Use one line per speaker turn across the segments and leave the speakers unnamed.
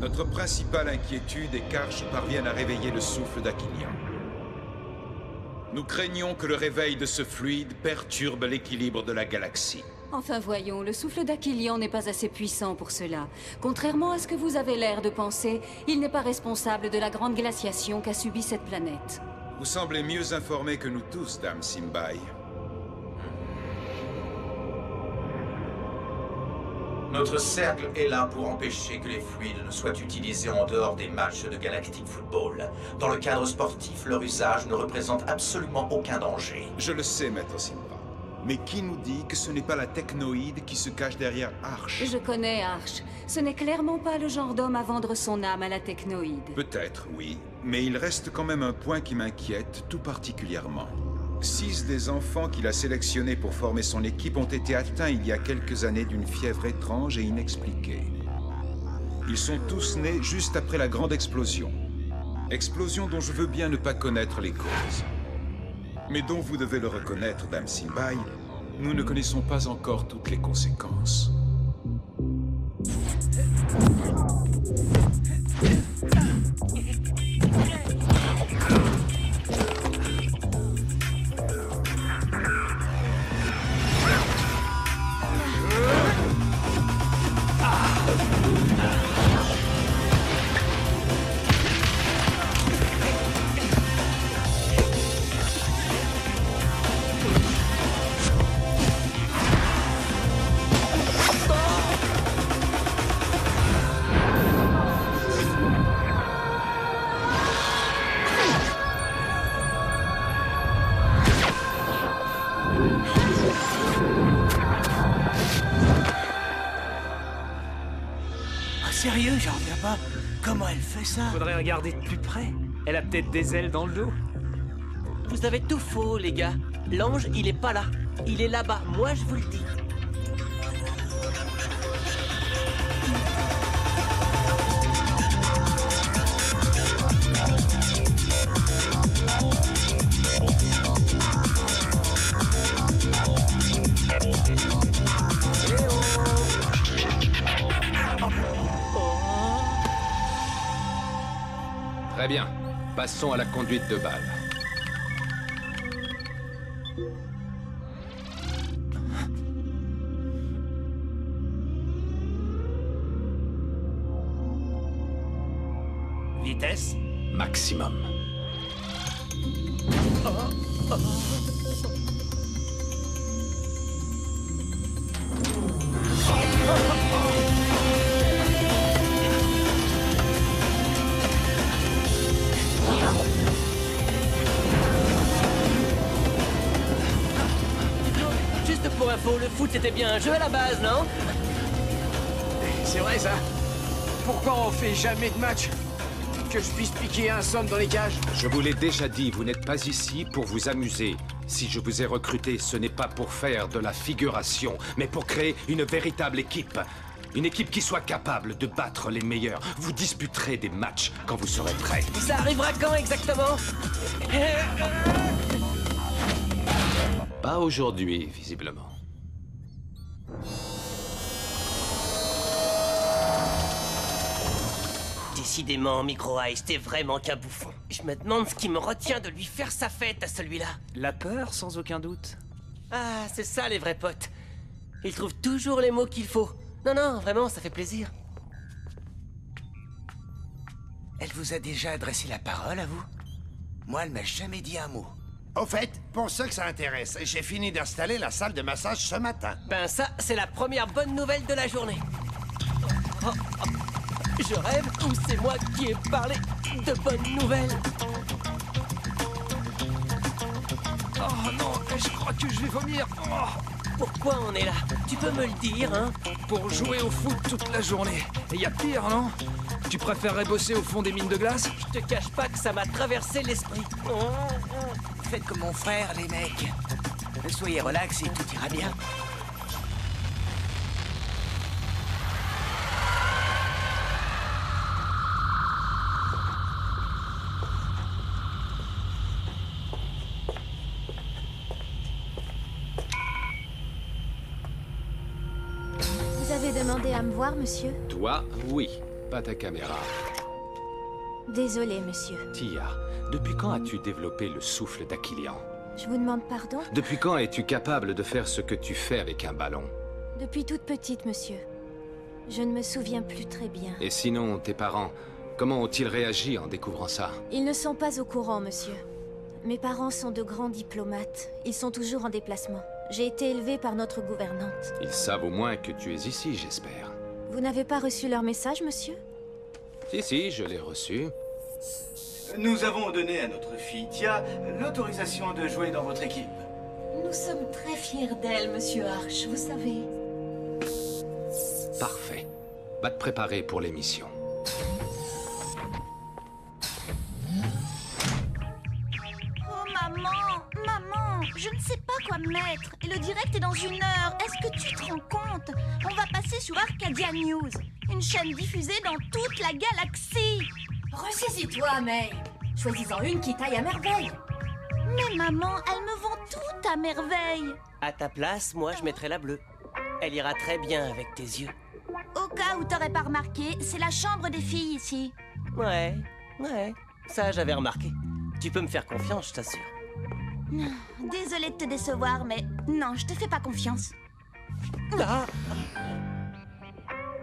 Notre principale inquiétude est qu'Arch parvienne à réveiller le souffle d'Aquilian. Nous craignons que le réveil de ce fluide perturbe l'équilibre de la galaxie.
Enfin voyons, le souffle d'Aquilian n'est pas assez puissant pour cela. Contrairement à ce que vous avez l'air de penser, il n'est pas responsable de la grande glaciation qu'a subie cette planète.
Vous semblez mieux informé que nous tous, Dame Simbai.
Notre cercle est là pour empêcher que les fluides ne soient utilisés en dehors des matchs de Galactic Football. Dans le cadre sportif, leur usage ne représente absolument aucun danger.
Je le sais, Maître Simba. Mais qui nous dit que ce n'est pas la technoïde qui se cache derrière Arch?
Je connais Arch. Ce n'est clairement pas le genre d'homme à vendre son âme à la technoïde.
Peut-être, oui. Mais il reste quand même un point qui m'inquiète tout particulièrement. 6 des enfants qu'il a sélectionnés pour former son équipe ont été atteints il y a quelques années d'une fièvre étrange et inexpliquée. Ils sont tous nés juste après la grande explosion. Explosion dont je veux bien ne pas connaître les causes. Mais dont vous devez le reconnaître, Dame Simbai, nous ne connaissons pas encore toutes les conséquences.
Sérieux, j'en reviens pas. Comment elle fait ça?
Faudrait regarder de plus près. Elle a peut-être des ailes dans le dos.
Vous avez tout faux, les gars. L'ange, il est pas là. Il est là-bas, moi je vous le dis.
Très bien. Passons à la conduite de balle.
Vitesse?
Maximum.
Juste pour info, le foot c'était bien un jeu à la base, non?
C'est vrai ça? Pourquoi on fait jamais de match? Que je puisse piquer un somme dans les cages?
Je vous l'ai déjà dit, vous n'êtes pas ici pour vous amuser. Si je vous ai recruté, ce n'est pas pour faire de la figuration, mais pour créer une véritable équipe. Une équipe qui soit capable de battre les meilleurs. Vous disputerez des matchs quand vous serez prêts.
Ça arrivera quand exactement?
Pas aujourd'hui, visiblement.
Décidément, Micro Ice, t'es vraiment qu'un bouffon. Je me demande ce qui me retient de lui faire sa fête à celui-là.
La peur, sans aucun doute.
Ah, c'est ça les vrais potes. Ils trouvent toujours les mots qu'il faut. Non, non, vraiment, ça fait plaisir.
Elle vous a déjà adressé la parole à vous? Moi, elle m'a jamais dit un mot.
Au fait, pour ceux que ça intéresse, j'ai fini d'installer la salle de massage ce matin.
Ben ça, c'est la première bonne nouvelle de la journée. Oh, oh. Je rêve ou c'est moi qui ai parlé de bonnes nouvelles?
Oh non, je crois que je vais vomir. Oh,
Pourquoi on est là? Tu peux me le dire, hein?
pour jouer au foot toute la journée. Et y a pire, non? Tu préférerais bosser au fond des mines de glace?
Je te cache pas que ça m'a traversé l'esprit.
Faites comme mon frère, les mecs. Soyez relax et tout ira bien.
Vous avez demandé à me voir, monsieur?
Toi, oui. pas ta caméra.
Désolé, monsieur.
Tia, depuis quand as-tu développé le souffle d'Aquilian?
Je vous demande pardon?
Depuis quand es-tu capable de faire ce que tu fais avec un ballon?
Depuis toute petite, monsieur. Je ne me souviens plus très bien.
Et sinon, tes parents, comment ont-ils réagi en découvrant ça?
Ils ne sont pas au courant, monsieur. Mes parents sont de grands diplomates. Ils sont toujours en déplacement. J'ai été élevée par notre gouvernante.
Ils savent au moins que tu es ici, j'espère.
Vous n'avez pas reçu leur message, monsieur?
Si, je l'ai reçu.
Nous avons donné à notre fille Tia l'autorisation de jouer dans votre équipe.
Nous sommes très fiers d'elle, monsieur Arch, vous savez.
Parfait. Va te préparer pour l'émission.
Oh maman, je ne sais pas quoi mettre. Et le direct est dans 1 heure. Est-ce que tu te rends compte? On va passer sur Arcadia News, une chaîne diffusée dans toute la galaxie.
Ressaisis-toi, May. Choisis-en une qui taille à merveille.
Mais maman, elle me vend tout à merveille.
À ta place, moi, je mettrais la bleue. Elle ira très bien avec tes yeux.
Au cas où t'aurais pas remarqué, c'est la chambre des filles ici.
Ouais, ça j'avais remarqué. Tu peux me faire confiance, je t'assure.
Désolée de te décevoir, mais non, je te fais pas confiance.
Ah.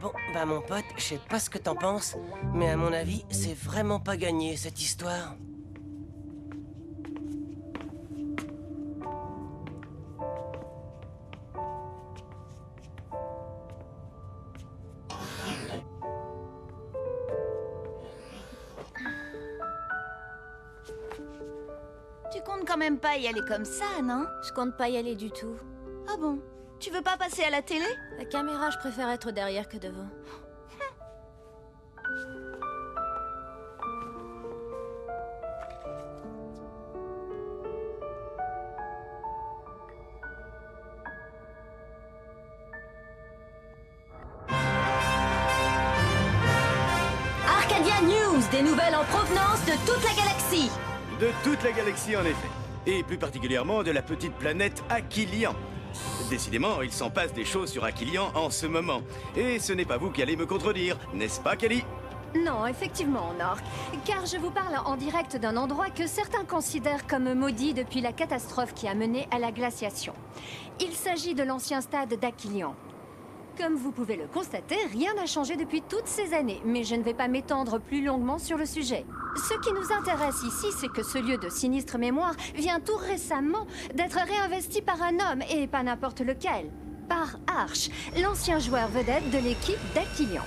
Bon, bah mon pote, je sais pas ce que t'en penses, mais à mon avis, c'est vraiment pas gagné, cette histoire.
Tu comptes quand même pas y aller comme ça, non?
Je compte pas y aller du tout.
Ah bon? Tu veux pas passer à la télé?
La caméra, je préfère être derrière que devant.
Arcadia News, des nouvelles en provenance de toute la galaxie.
De toute la galaxie, en effet. Et plus particulièrement de la petite planète Aquilian. Décidément, il s'en passe des choses sur Aquilian en ce moment. Et ce n'est pas vous qui allez me contredire, n'est-ce pas, Kelly?
Non, effectivement, Nork. Car je vous parle en direct d'un endroit que certains considèrent comme maudit depuis la catastrophe qui a mené à la glaciation. Il s'agit de l'ancien stade d'Aquilian. Comme vous pouvez le constater, rien n'a changé depuis toutes ces années, mais je ne vais pas m'étendre plus longuement sur le sujet. Ce qui nous intéresse ici, c'est que ce lieu de sinistre mémoire vient tout récemment d'être réinvesti par un homme, et pas n'importe lequel. Par Arch, l'ancien joueur vedette de l'équipe d'Aquilian.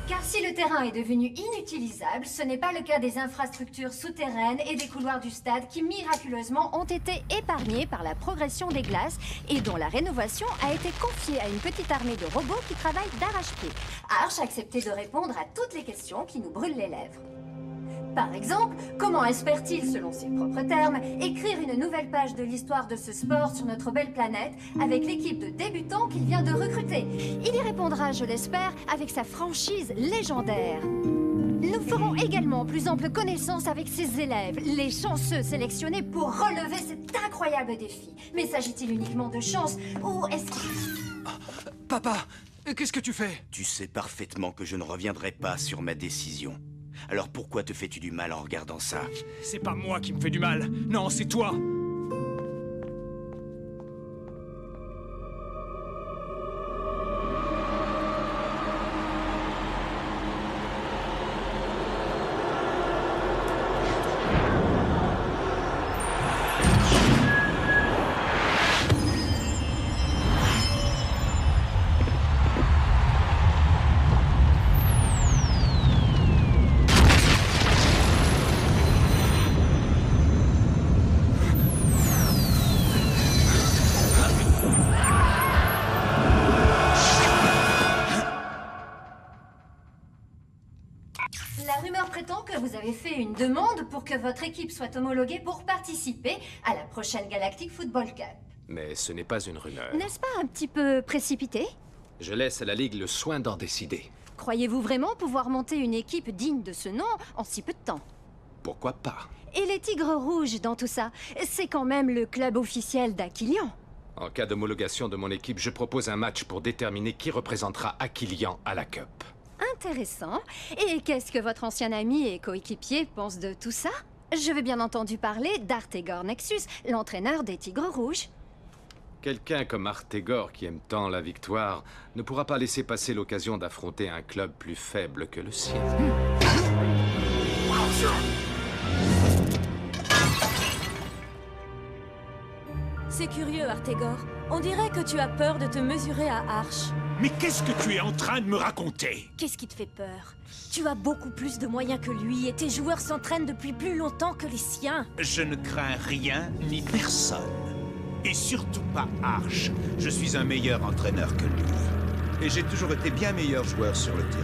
Car si le terrain est devenu inutilisable, ce n'est pas le cas des infrastructures souterraines et des couloirs du stade qui miraculeusement ont été épargnés par la progression des glaces et dont la rénovation a été confiée à une petite armée de robots qui travaillent d'arrache-pied. Arch a accepté de répondre à toutes les questions qui nous brûlent les lèvres. Par exemple, comment espère-t-il, selon ses propres termes, écrire une nouvelle page de l'histoire de ce sport sur notre belle planète avec l'équipe de débutants qu'il vient de recruter? Il y répondra, je l'espère, avec sa franchise légendaire. Nous ferons également plus ample connaissance avec ses élèves, les chanceux sélectionnés pour relever cet incroyable défi. Mais s'agit-il uniquement de chance ou est-ce qu'il...
Papa, qu'est-ce que tu fais?
Tu sais parfaitement que je ne reviendrai pas sur ma décision. Alors pourquoi te fais-tu du mal en regardant ça?
C'est pas moi qui me fais du mal. Non, c'est toi.
La rumeur prétend que vous avez fait une demande pour que votre équipe soit homologuée pour participer à la prochaine Galactic Football Cup.
Mais ce n'est pas une rumeur.
N'est-ce pas un petit peu précipité?
Je laisse à la Ligue le soin d'en décider.
Croyez-vous vraiment pouvoir monter une équipe digne de ce nom en si peu de temps?
Pourquoi pas?
Et les Tigres Rouges dans tout ça, c'est quand même le club officiel d'Aquilian.
En cas d'homologation de mon équipe, je propose un match pour déterminer qui représentera Aquilian à la Cup.
intéressant. Et qu'est-ce que votre ancien ami et coéquipier pense de tout ça? Je vais bien entendu parler d'Artegor Nexus, l'entraîneur des Tigres Rouges.
Quelqu'un comme Artegor qui aime tant la victoire ne pourra pas laisser passer l'occasion d'affronter un club plus faible que le sien.
C'est curieux, Artegor. On dirait que tu as peur de te mesurer à Arch.
Mais qu'est-ce que tu es en train de me raconter?
Qu'est-ce qui te fait peur? Tu as beaucoup plus de moyens que lui et tes joueurs s'entraînent depuis plus longtemps que les siens.
Je ne crains rien ni personne. Et surtout pas Arch. Je suis un meilleur entraîneur que lui.
Et j'ai toujours été bien meilleur joueur sur le terrain.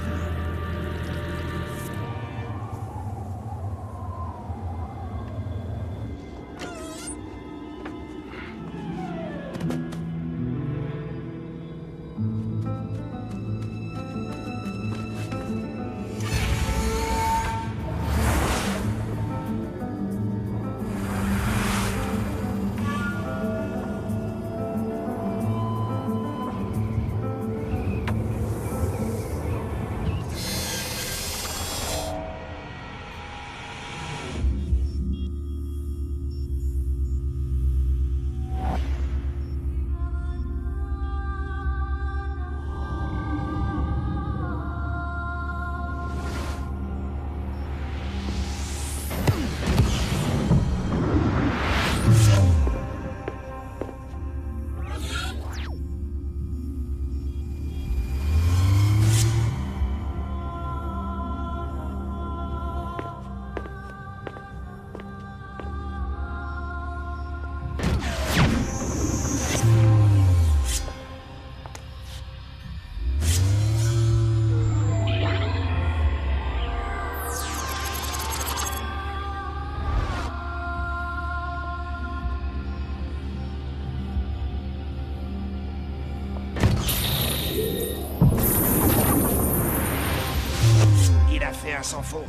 Sans faute.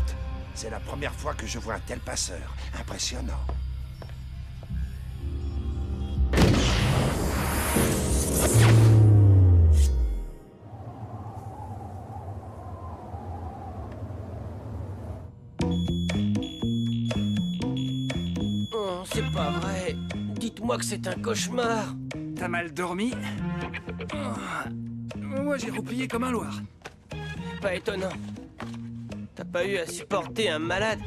C'est la première fois que je vois un tel passeur. Impressionnant.
Oh, c'est pas vrai. Dites-moi que c'est un cauchemar.
T'as mal dormi? Moi, j'ai roupillé comme un loir.
Pas étonnant. T'as pas eu à supporter un malade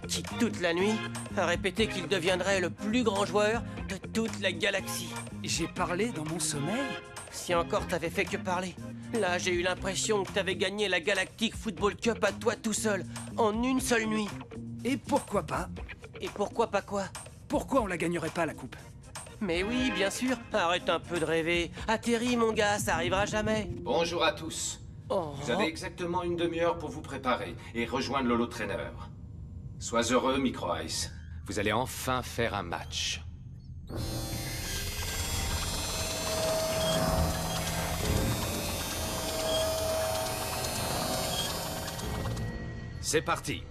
qui, toute la nuit, a répété qu'il deviendrait le plus grand joueur de toute la galaxie.
J'ai parlé dans mon sommeil?
Si encore t'avais fait que parler. Là, j'ai eu l'impression que t'avais gagné la Galactic Football Cup à toi tout seul, en une seule nuit.
Et pourquoi pas?
Et pourquoi pas quoi?
Pourquoi on la gagnerait pas, la coupe?
Mais oui, bien sûr. Arrête un peu de rêver. Atterris, mon gars, ça arrivera jamais.
Bonjour à tous.
Oh.
Vous avez exactement une demi-heure pour vous préparer et rejoindre l'holotraîneur. Sois heureux, Micro Ice. Vous allez enfin faire un match. C'est parti.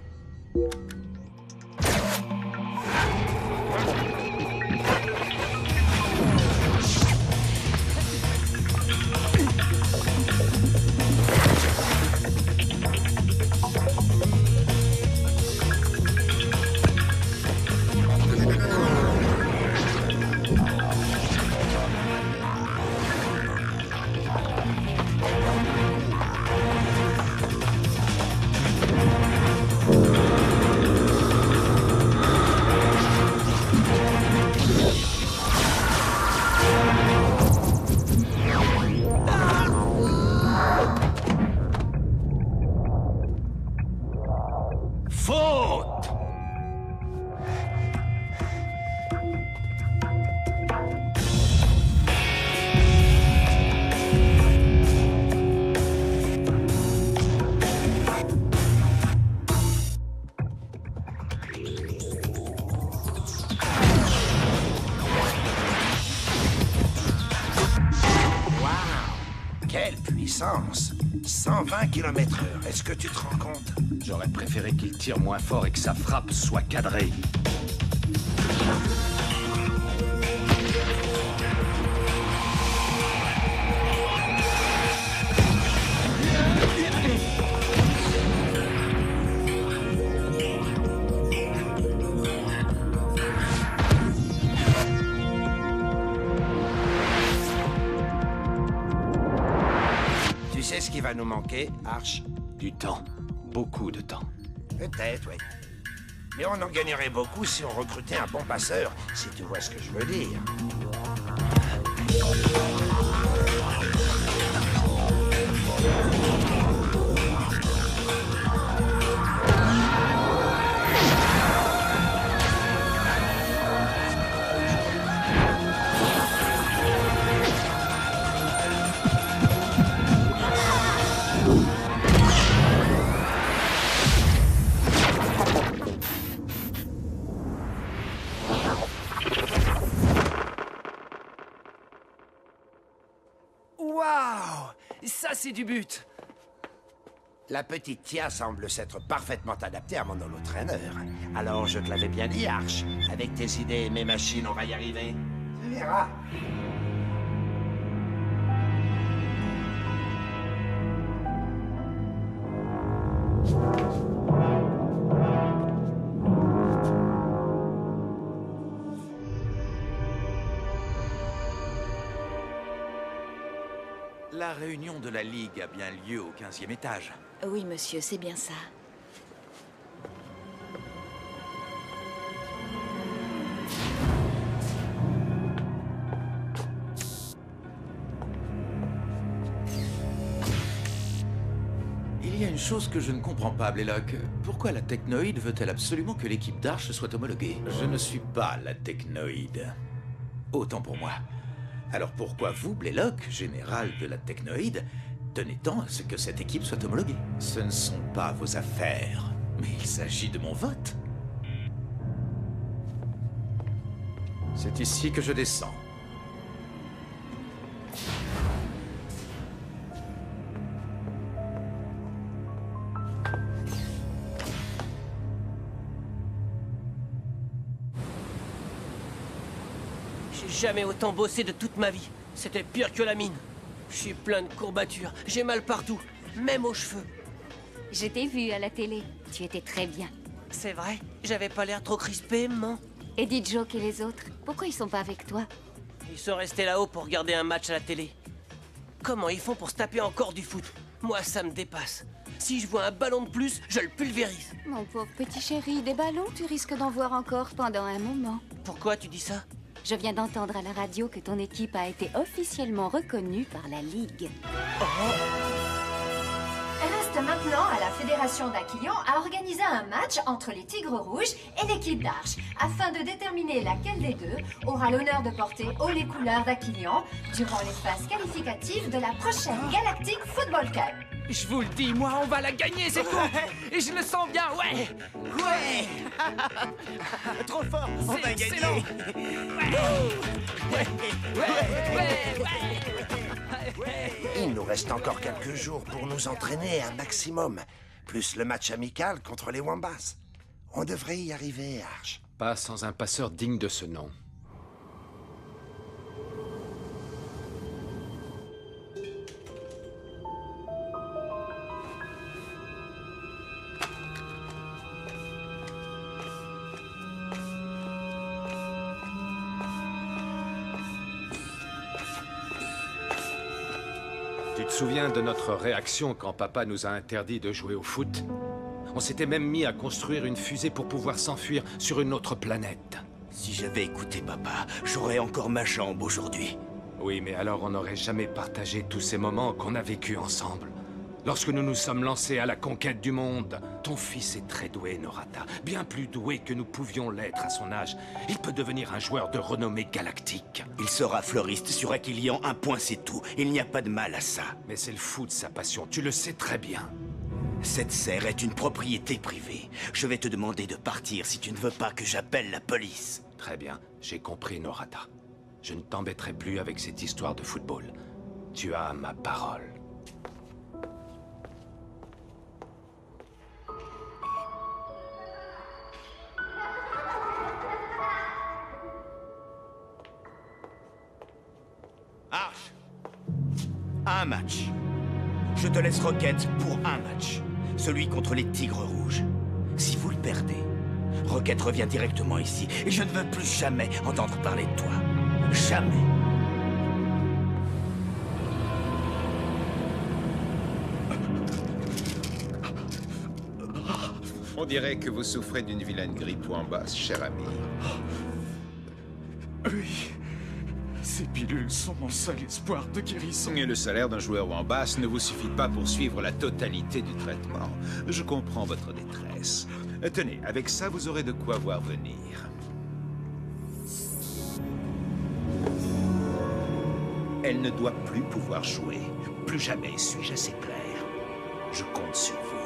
Quelle puissance! 120 km/h, est-ce que tu te rends compte?
J'aurais préféré qu'il tire moins fort et que sa frappe soit cadrée.
va nous manquer, Arch?
Du temps. Beaucoup de temps.
Peut-être, oui. Mais on en gagnerait beaucoup si on recrutait un bon passeur, si tu vois ce que je veux dire.
Waouh! Ça, c'est du but!
La petite Tia semble s'être parfaitement adaptée à mon holo-trainer. Alors je te l'avais bien dit, Arch. Avec tes idées et mes machines, on va y arriver. Tu verras.
La réunion de la Ligue a bien lieu au 15e étage.
Oui, monsieur, c'est bien ça.
Il y a une chose que je ne comprends pas, Blaylock. Pourquoi la Technoïde veut-elle absolument que l'équipe d'Arch soit homologuée? Je ne suis pas la Technoïde. Autant pour moi. Alors pourquoi vous, Blaylock, général de la Technoïde, tenez tant à ce que cette équipe soit homologuée? Ce ne sont pas vos affaires, mais il s'agit de mon vote. C'est ici que je descends.
J'ai jamais autant bossé de toute ma vie. C'était pire que la mine. Je suis plein de courbatures, j'ai mal partout, même aux cheveux.
Je t'ai vu à la télé. Tu étais très bien.
C'est vrai? J'avais pas l'air trop crispé, maman?
Et dit Joke et les autres, pourquoi ils sont pas avec toi?
Ils sont restés là-haut pour regarder un match à la télé. Comment ils font pour se taper encore du foot? Moi, ça me dépasse. Si je vois un ballon de plus, je le pulvérise.
Mon pauvre petit chéri, des ballons, tu risques d'en voir encore pendant un moment.
Pourquoi tu dis ça?
Je viens d'entendre à la radio que ton équipe a été officiellement reconnue par la Ligue.
Reste maintenant à la Fédération d'Aquilion à organiser un match entre les Tigres Rouges et l'équipe d'Arch, afin de déterminer laquelle des deux aura l'honneur de porter haut les couleurs d'Aquilion durant les phases qualificatives de la prochaine Galactic Football Cup.
Je vous le dis, moi, on va la gagner, c'est tout! Et je le sens bien, ouais!
Ouais. Trop fort, on va gagner.
Excellent.
Il nous reste encore quelques jours pour nous entraîner un maximum. Plus le match amical contre les Wombats. On devrait y arriver, Arch.
Pas sans un passeur digne de ce nom. Tu te souviens de notre réaction quand papa nous a interdit de jouer au foot? On s'était même mis à construire une fusée pour pouvoir s'enfuir sur une autre planète.
Si j'avais écouté papa, j'aurais encore ma jambe aujourd'hui.
Oui, mais alors on n'aurait jamais partagé tous ces moments qu'on a vécus ensemble. Lorsque nous nous sommes lancés à la conquête du monde, ton fils est très doué, Norata. Bien plus doué que nous pouvions l'être à son âge. Il peut devenir un joueur de renommée galactique.
Il sera fleuriste sur Aquilion, un point c'est tout. Il n'y a pas de mal à ça.
Mais c'est le foot sa passion, tu le sais très bien.
Cette serre est une propriété privée. Je vais te demander de partir si tu ne veux pas que j'appelle la police.
Très bien, j'ai compris, Norata. Je ne t'embêterai plus avec cette histoire de football. Tu as ma parole.
Arch, un match. Je te laisse Rocket pour un match. Celui contre les Tigres Rouges. Si vous le perdez, Rocket revient directement ici. Et je ne veux plus jamais entendre parler de toi. Jamais.
On dirait que vous souffrez d'une vilaine grippe ou en basse, cher ami.
Oui. Ces pilules sont mon seul espoir de guérison.
Et le salaire d'un joueur en basse ne vous suffit pas pour suivre la totalité du traitement. Je comprends votre détresse. Tenez, avec ça, vous aurez de quoi voir venir. Elle ne doit plus pouvoir jouer. Plus jamais, suis-je assez clair? Je compte sur vous.